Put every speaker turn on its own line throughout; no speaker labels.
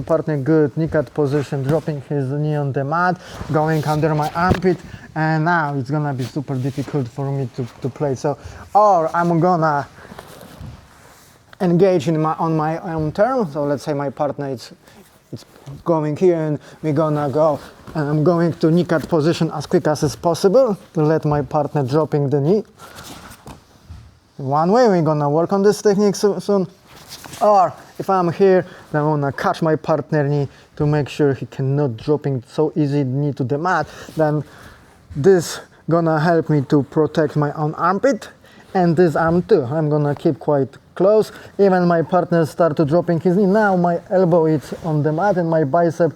Partner, good, knee cut position, dropping his knee on the mat, going under my armpit, and now it's gonna be super difficult for me to play. So, or I'm gonna engage on my own terms. So let's say my partner it's going here and we're gonna go, and I'm going to knee cut position as quick as is possible to let my partner dropping the knee. One way we're gonna work on this technique soon. Or if I'm here, then I'm gonna catch my partner knee to make sure he cannot dropping so easy knee to the mat. Then this gonna help me to protect my own armpit and this arm too. I'm gonna keep quite close. Even my partner start to dropping his knee. Now my elbow is on the mat and my bicep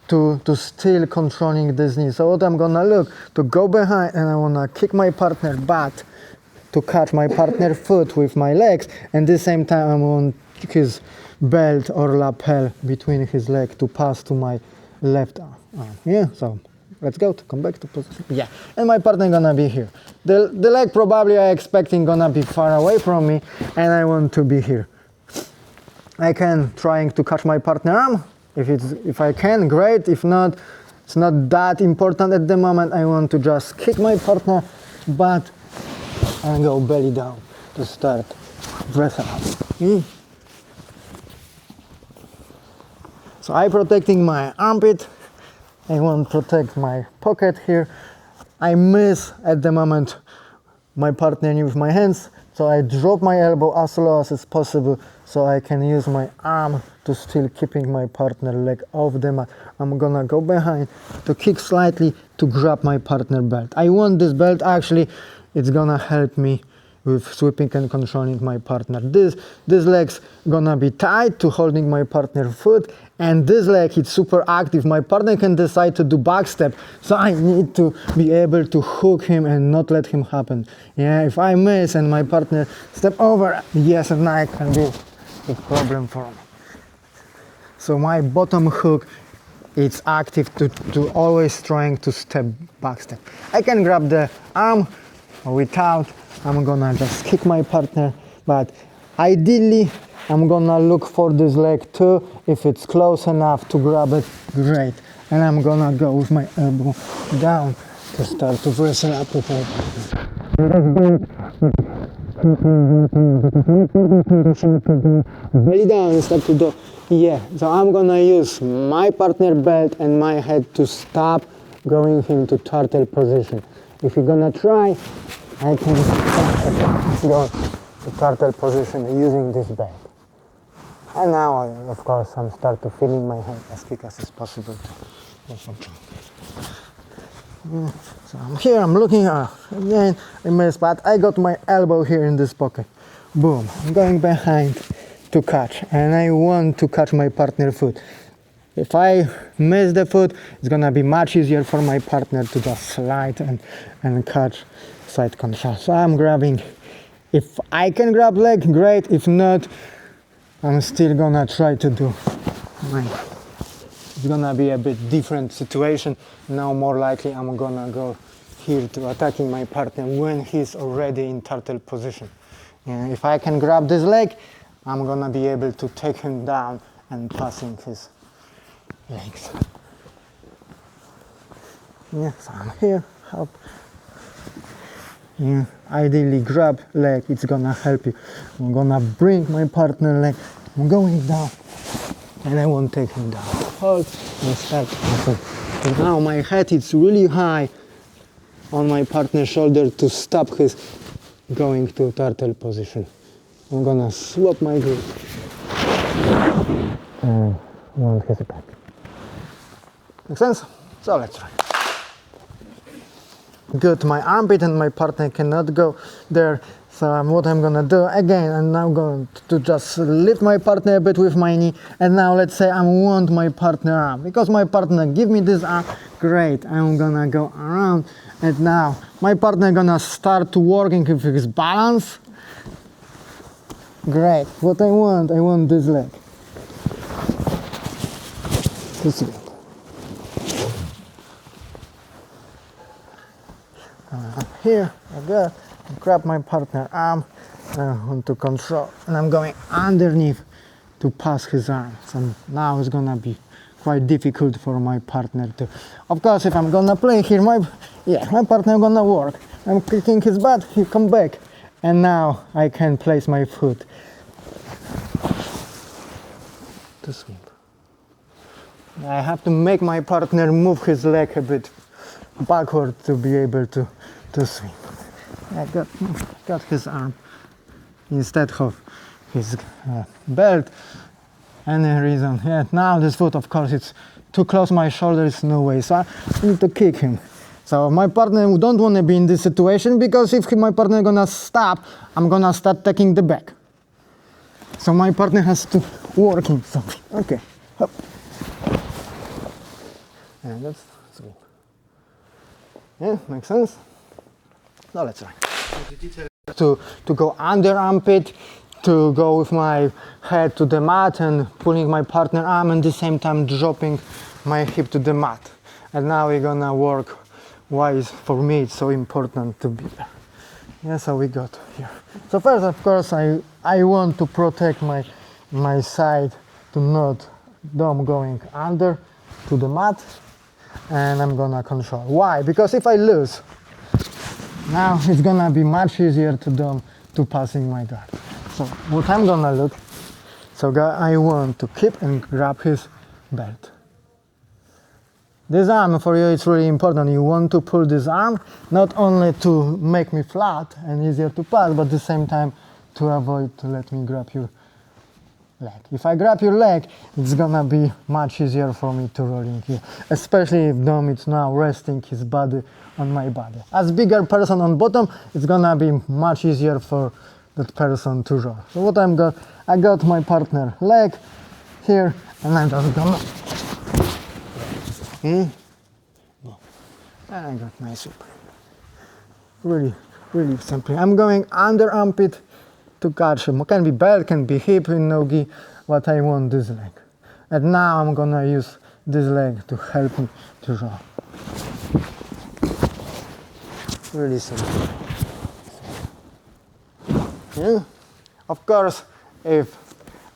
to still controlling this knee. So what I'm gonna look to go behind and I wanna kick my partner butt to catch my partner foot with my legs, and at the same time I want his belt or lapel between his leg to pass to my left arm. Yeah, so let's go to come back to position. Yeah, and my partner gonna be here. The leg probably I expecting gonna be far away from me, and I want to be here. I can trying to catch my partner arm. If I can, great. If not, it's not that important at the moment. I want to just kick my partner butt and go belly down to start press up. So I'm protecting my armpit. I want to protect my pocket here. I miss at the moment my partner knee with my hands, so I drop my elbow as low as is possible so I can use my arm to still keeping my partner leg off the mat. I'm gonna go behind to kick slightly to grab my partner belt. I want this belt, actually it's gonna help me with sweeping and controlling my partner. This leg's gonna be tied to holding my partner foot, and this leg is super active. My partner can decide to do back step, so I need to be able to hook him and not let him happen. Yeah, if I miss and my partner step over, yes, and I can be a problem for me. So my bottom hook, it's active to always trying to step back step. I can grab the arm without. I'm gonna just kick my partner, but ideally I'm gonna look for this leg too. If it's close enough to grab it, great. And I'm gonna go with my elbow down to start to wrestle up with my partner. Belly down and start to do. Yeah, so I'm gonna use my partner belt and my head to stop going into turtle position. If you're gonna try, I can go to turtle position using this belt. And now, of course, I'm start to feeling my hand as quick as is possible to so I'm here, I'm looking again, I missed, but I got my elbow here in this pocket. Boom, I'm going behind to catch, and I want to catch my partner foot. If I miss the foot, it's gonna be much easier for my partner to just slide and catch side control. So I'm grabbing. If I can grab leg, great. If not, I'm still gonna try to do mine. It's gonna be a bit different situation. Now more likely I'm gonna go here to attacking my partner when he's already in turtle position. And if I can grab this leg, I'm gonna be able to take him down and passing his legs. Yeah, so I'm here, help. Yeah, ideally grab leg, it's gonna help you. I'm gonna bring my partner leg, I'm going down, and I won't take him down. Hold and start. And now my head is really high on my partner's shoulder to stop his going to turtle position. I'm gonna swap my grip and want his back. Make sense? So let's try. Good, my armpit and my partner cannot go there. So what I'm gonna do again, I'm now going to just lift my partner a bit with my knee, and now let's say I want my partner arm. Because my partner give me this arm, great, I'm gonna go around, and now my partner gonna start to working with his balance. Great, what I want this leg. This leg. Here, I go, grab my partner arm, I want to control, and I'm going underneath to pass his arm. So now it's gonna be quite difficult for my partner to. Of course, if I'm gonna play here, my partner gonna work. I'm kicking his butt, he come back, and now I can place my foot to sweep. I have to make my partner move his leg a bit backward to be able to sweep. I got his arm instead of his belt. Any reason? Yeah, now this foot, of course, it's too close to my shoulder, it's no way. So I need to kick him. So my partner don't want to be in this situation, because if my partner gonna stop, I'm gonna start taking the back. So my partner has to work in something. Okay. Hop. And that's sweep. Yeah, makes sense? Now let's try. To go under armpit, to go with my head to the mat and pulling my partner arm, and at the same time dropping my hip to the mat. And now we're gonna work why for me it's so important to be there. Yeah, so we got here. So first, of course, I want to protect my side to not dome going under to the mat, and I'm gonna control. Why? Because if I lose, now it's gonna be much easier to dome to passing my guard. So what I'm gonna look, so I want to keep and grab his belt. This arm for you, it's really important. You want to pull this arm not only to make me flat and easier to pass, but at the same time to avoid to let me grab your leg. If I grab your leg, it's gonna be much easier for me to roll in here, especially if Dom is now resting his body on my body. As bigger person on bottom, it's gonna be much easier for that person to roll. So what I got my partner leg here, and I'm just gonna. And I got my sweep. Really, really simply. I'm going under armpit to catch him. Can be belt, can be hip in nogi, but I want this leg. And now I'm gonna use this leg to help me to roll. Really simple. Yeah. Of course, if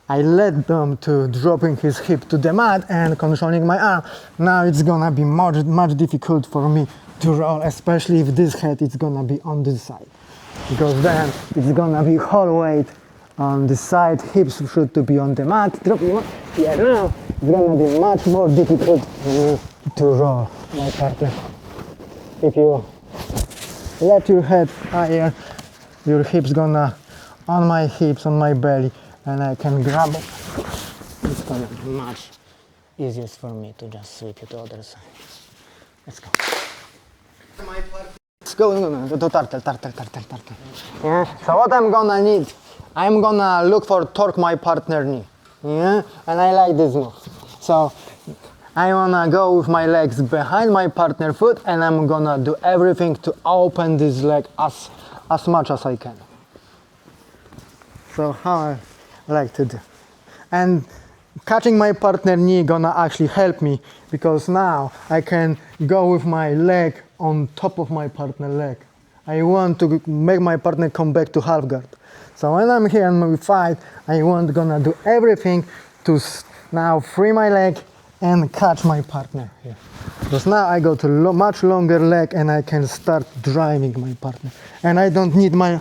I let them to dropping his hip to the mat and controlling my arm, now it's gonna be much difficult for me to roll, especially if this head is gonna be on this side, because then it's gonna be whole weight on this side. Hips should to be on the mat. Dropping yeah, now it's gonna be much more difficult for me to roll my partner. If you let your head higher, your hips gonna on my hips, on my belly, and I can grab it. It's gonna be much easier for me to just sweep it to the other side. Let's go. Let's go. Turtle. Yeah. So what I'm gonna need, I'm gonna look for torque my partner knee. Yeah. And I like this move. So I wanna go with my legs behind my partner foot, and I'm gonna do everything to open this leg as much as I can. So how I like to do. And catching my partner knee gonna actually help me, because now I can go with my leg on top of my partner leg. I want to make my partner come back to half guard. So when I'm here and we fight, I want gonna do everything to now free my leg and catch my partner here. Because now I got a much longer leg and I can start driving my partner. And I don't need my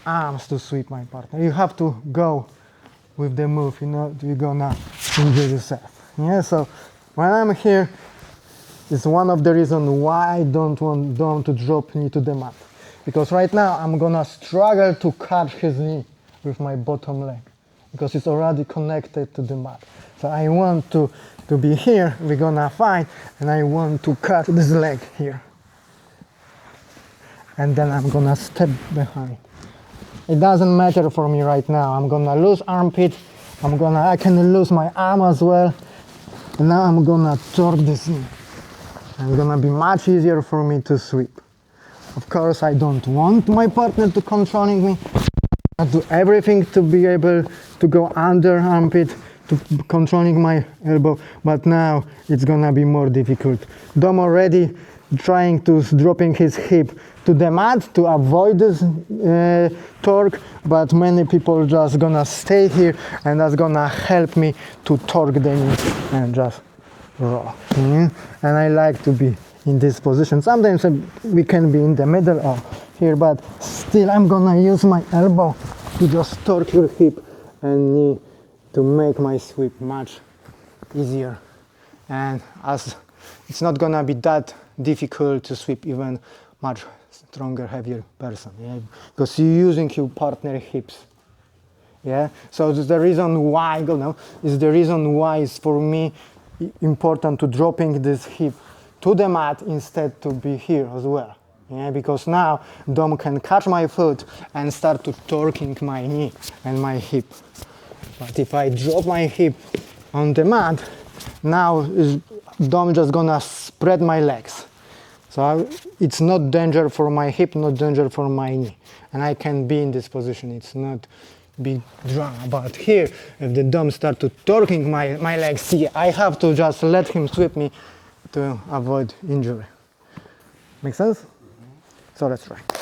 arms to sweep my partner. You have to go with the move, you know, you're gonna injure yourself. Yeah, so when I'm here, it's one of the reasons why I don't want Dom to drop knee to the mat. Because right now I'm gonna struggle to catch his knee with my bottom leg, because it's already connected to the mat. So I want to be here, we're gonna fight, and I want to catch this leg here. And then I'm gonna step behind. It doesn't matter for me right now. I'm gonna lose armpit. I can lose my arm as well. And now I'm gonna torque this knee. It's gonna be much easier for me to sweep. Of course, I don't want my partner to controlling me. I do everything to be able to go under armpit to controlling my elbow, but now it's gonna be more difficult. Dom already trying to dropping his hip to the mat to avoid this torque, but many people just gonna stay here, and that's gonna help me to torque the knee and just roll. And I like to be in this position. Sometimes we can be in the middle or here, but still I'm gonna use my elbow to just torque your hip and knee to make my sweep much easier. And as it's not gonna be that difficult to sweep even much stronger, heavier person, yeah? Because you're using your partner hips. Yeah, so this is the reason why, is the reason why it's for me important to dropping this hip to the mat instead to be here as well. Yeah, because now Dom can catch my foot and start to torquing my knee and my hip. But if I drop my hip on the mat, now Dom just gonna spread my legs. So it's not danger for my hip, not danger for my knee. And I can be in this position, it's not big drama. But here, if the Dom start to torquing my legs, see, I have to just let him sweep me to avoid injury. Make sense? So let's try.